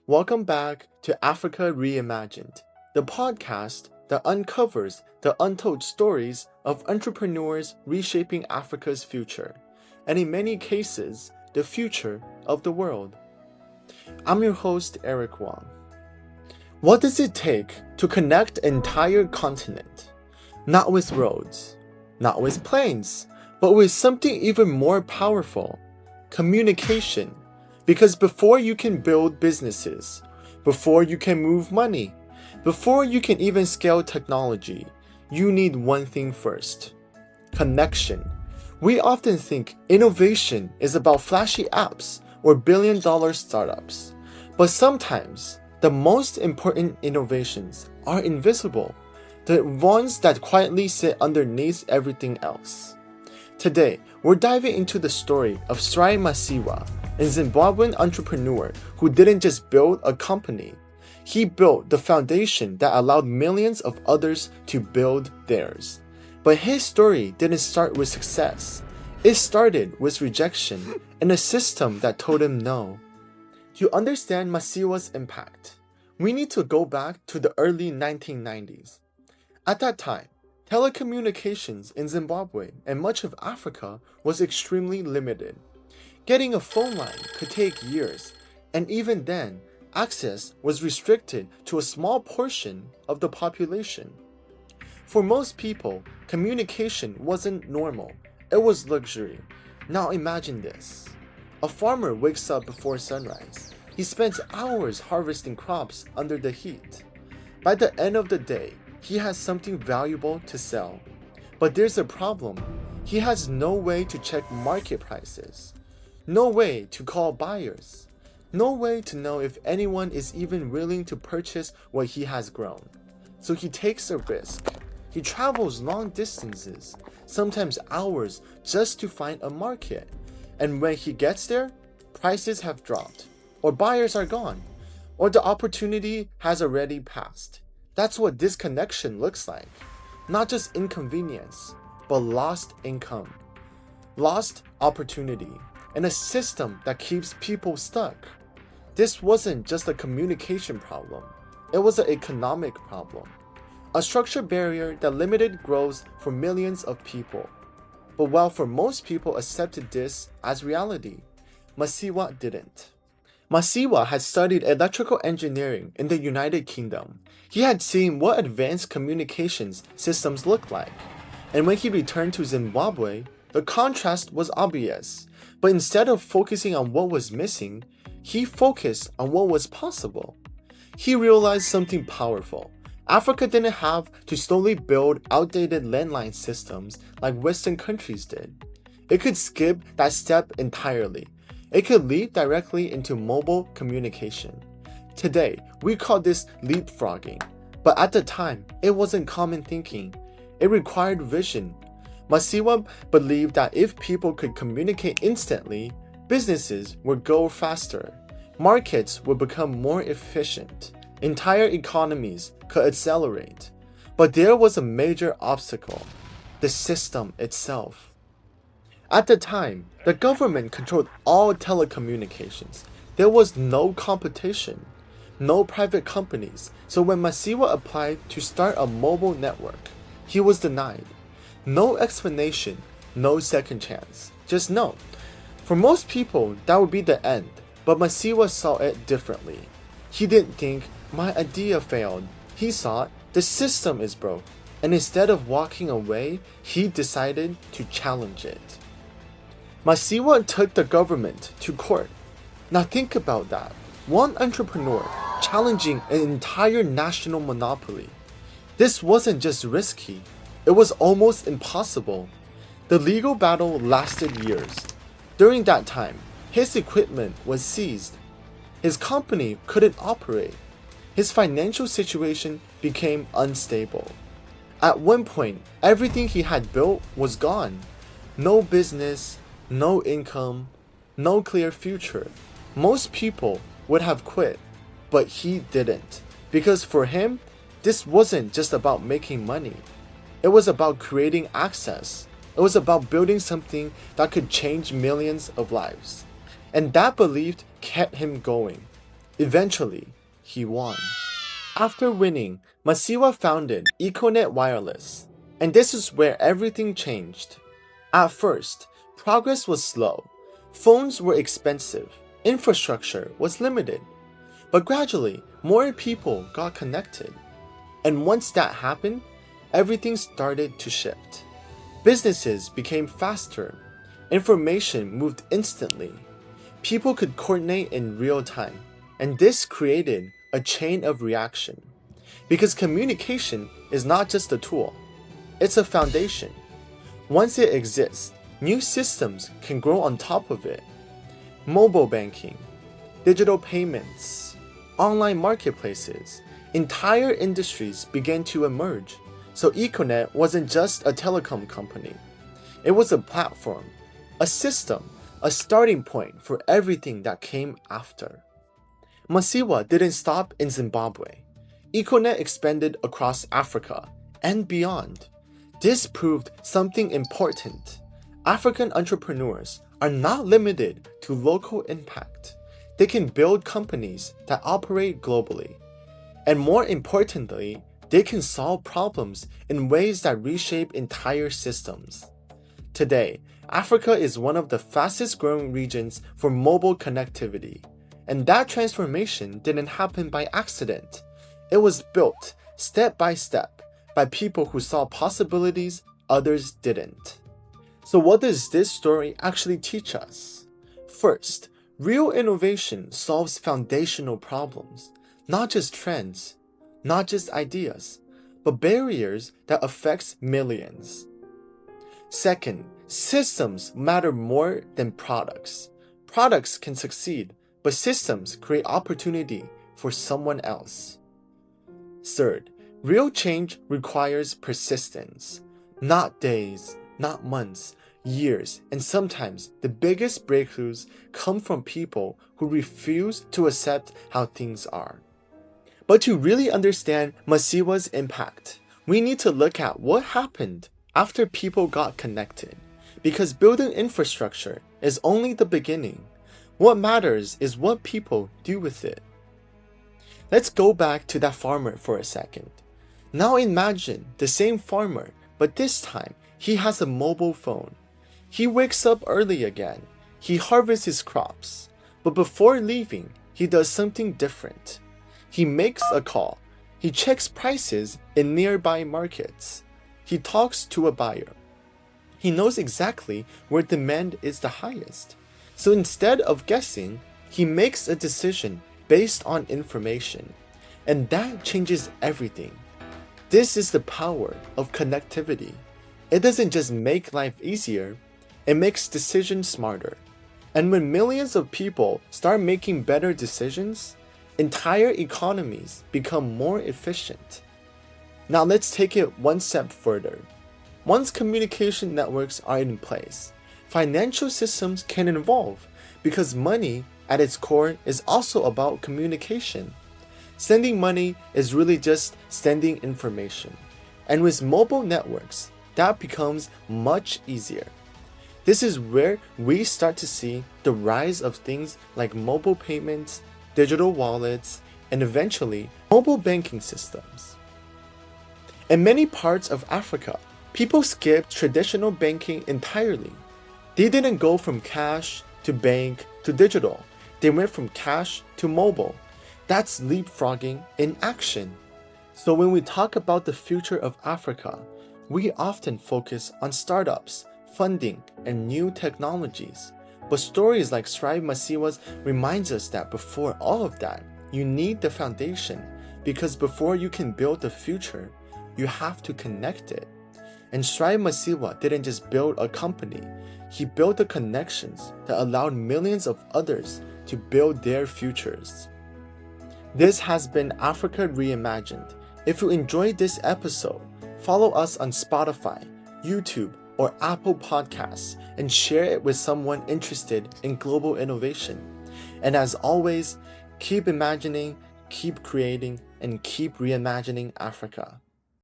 Welcome back to Africa Reimagined, the podcast that uncovers the untold stories of entrepreneurs reshaping Africa's future, and in many cases, the future of the world. I'm your host, Eric Wang. What does it take to connect an entire continent? Not with roads, not with planes, but with something even more powerful: communication. Because before you can build businesses, before you can move money, before you can even scale technology, you need one thing first: connection. We often think innovation is about flashy apps or billion-dollar startups. But sometimes, the most important innovations are invisible, the ones that quietly sit underneath everything else. Today, we're diving into the story of Masiyiwa, a Zimbabwean entrepreneur who didn't just build a company. He built the foundation that allowed millions of others to build theirs. But his story didn't start with success. It started with rejection and a system that told him no. To understand Masiyiwa's impact, we need to go back to the early 1990s. At that time, telecommunications in Zimbabwe and much of Africa was extremely limited. Getting a phone line could take years, and even then, access was restricted to a small portion of the population. For most people, communication wasn't normal, it was luxury. Now imagine this. A farmer wakes up before sunrise. He spends hours harvesting crops under the heat. By the end of the day, he has something valuable to sell. But there's a problem. He has no way to check market prices. No way to call buyers. No way to know if anyone is even willing to purchase what he has grown. So he takes a risk. He travels long distances, sometimes hours, just to find a market. And when he gets there, prices have dropped, or buyers are gone, or the opportunity has already passed. That's what disconnection looks like. Not just inconvenience, but lost income, lost opportunity, and a system that keeps people stuck. This wasn't just a communication problem, it was an economic problem. A structural barrier that limited growth for millions of people. But while for most people accepted this as reality, Masiyiwa didn't. Masiyiwa had studied electrical engineering in the United Kingdom. He had seen what advanced communications systems looked like. And when he returned to Zimbabwe, the contrast was obvious. But instead of focusing on what was missing, he focused on what was possible. He realized something powerful. Africa didn't have to slowly build outdated landline systems like Western countries did. It could skip that step entirely. It could lead directly into mobile communication. Today, we call this leapfrogging, but at the time, it wasn't common thinking. It required vision. Masiyiwa believed that if people could communicate instantly, businesses would go faster, markets would become more efficient, entire economies could accelerate. But there was a major obstacle: the system itself. At the time, the government controlled all telecommunications. There was no competition, no private companies. So when Masiyiwa applied to start a mobile network, he was denied. No explanation, no second chance, just no. For most people, that would be the end, but Masiyiwa saw it differently. He didn't think, my idea failed. He saw the system is broke, and instead of walking away, he decided to challenge it. Masiyiwa took the government to court. Now think about that. One entrepreneur challenging an entire national monopoly. This wasn't just risky, it was almost impossible. The legal battle lasted years. During that time, his equipment was seized. His company couldn't operate. His financial situation became unstable. At one point, everything he had built was gone. No business, no income, no clear future. Most people would have quit, but he didn't. Because for him, this wasn't just about making money. It was about creating access. It was about building something that could change millions of lives. And that belief kept him going. Eventually, he won. After winning, Masiyiwa founded Econet Wireless, and this is where everything changed. At first, progress was slow. Phones were expensive, infrastructure was limited. But gradually, more people got connected. And once that happened, everything started to shift. Businesses became faster. Information moved instantly. People could coordinate in real time. And this created a chain of reaction. Because communication is not just a tool, it's a foundation. Once it exists, new systems can grow on top of it. Mobile banking, digital payments, online marketplaces, entire industries began to emerge. So Econet wasn't just a telecom company. It was a platform, a system, a starting point for everything that came after. Masiyiwa didn't stop in Zimbabwe. Econet expanded across Africa and beyond. This proved something important. African entrepreneurs are not limited to local impact. They can build companies that operate globally. And more importantly, they can solve problems in ways that reshape entire systems. Today, Africa is one of the fastest growing regions for mobile connectivity. And that transformation didn't happen by accident. It was built step by step by people who saw possibilities others didn't. So what does this story actually teach us? First, real innovation solves foundational problems, not just trends, not just ideas, but barriers that affect millions. Second, systems matter more than products. Products can succeed, but systems create opportunity for someone else. Third, real change requires persistence, not days, not months, years, and sometimes the biggest breakthroughs come from people who refuse to accept how things are. But to really understand Masiyiwa's impact, we need to look at what happened after people got connected, because building infrastructure is only the beginning. What matters is what people do with it. Let's go back to that farmer for a second. Now imagine the same farmer, but this time he has a mobile phone. He wakes up early again. He harvests his crops. But before leaving, he does something different. He makes a call. He checks prices in nearby markets. He talks to a buyer. He knows exactly where demand is the highest. So instead of guessing, he makes a decision based on information. And that changes everything. This is the power of connectivity. It doesn't just make life easier, it makes decisions smarter. And when millions of people start making better decisions, entire economies become more efficient. Now let's take it one step further. Once communication networks are in place, financial systems can evolve because money at its core is also about communication. Sending money is really just sending information. And with mobile networks, that becomes much easier. This is where we start to see the rise of things like mobile payments, digital wallets, and eventually mobile banking systems. In many parts of Africa, people skipped traditional banking entirely. They didn't go from cash to bank to digital. They went from cash to mobile. That's leapfrogging in action. So when we talk about the future of Africa, we often focus on startups, funding, and new technologies. But stories like Masiyiwa's reminds us that before all of that, you need the foundation, because before you can build the future, you have to connect it. And Masiyiwa didn't just build a company, he built the connections that allowed millions of others to build their futures. This has been Africa Reimagined. If you enjoyed this episode, follow us on Spotify, YouTube, or Apple Podcasts and share it with someone interested in global innovation. And as always, keep imagining, keep creating, and keep reimagining Africa.